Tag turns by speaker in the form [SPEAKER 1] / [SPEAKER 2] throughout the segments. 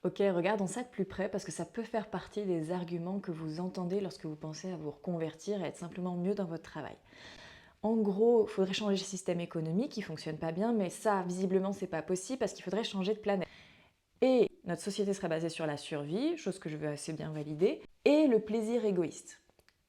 [SPEAKER 1] Ok, regardons ça de plus près parce que ça peut faire partie des arguments que vous entendez lorsque vous pensez à vous reconvertir et être simplement mieux dans votre travail. En gros, il faudrait changer le système économique, il ne fonctionne pas bien, mais ça, visiblement, c'est pas possible parce qu'il faudrait changer de planète. Et notre société serait basée sur la survie, chose que je veux assez bien valider, et le plaisir égoïste.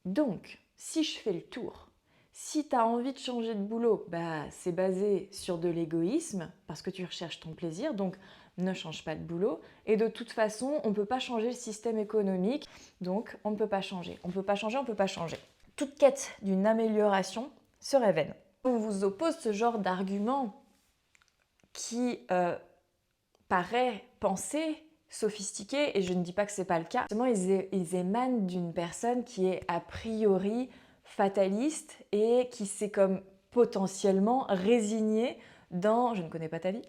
[SPEAKER 1] Donc, si je fais le tour, si tu as envie de changer de boulot, c'est basé sur de l'égoïsme, parce que tu recherches ton plaisir, donc ne change pas de boulot. Et de toute façon, on ne peut pas changer le système économique, donc on ne peut pas changer. On ne peut pas changer, on ne peut pas changer. Toute quête d'une amélioration serait vaine. On vous oppose ce genre d'argument qui paraît penser sophistiqué, et je ne dis pas que c'est pas le cas. Justement, ils émanent d'une personne qui est a priori fataliste et qui s'est comme potentiellement résignée dans, je ne connais pas ta vie,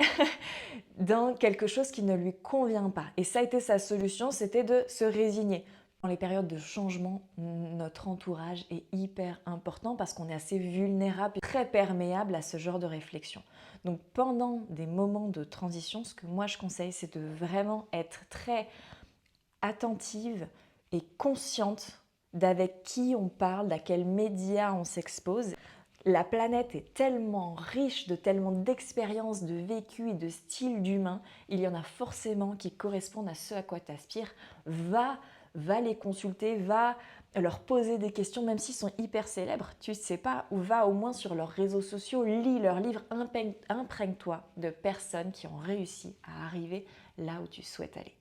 [SPEAKER 1] dans quelque chose qui ne lui convient pas. Et ça a été sa solution, c'était de se résigner. Dans les périodes de changement, notre entourage est hyper important parce qu'on est assez vulnérable, très perméable à ce genre de réflexion. Donc pendant des moments de transition, ce que moi je conseille, c'est de vraiment être très attentive et consciente d'avec qui on parle, d'à quels médias on s'expose. La planète est tellement riche de tellement d'expériences, de vécus et de styles d'humains, il y en a forcément qui correspondent à ce à quoi tu aspires. Va les consulter, va leur poser des questions, même s'ils sont hyper célèbres, tu ne sais pas, ou va au moins sur leurs réseaux sociaux, lis leurs livres, imprègne-toi de personnes qui ont réussi à arriver là où tu souhaites aller.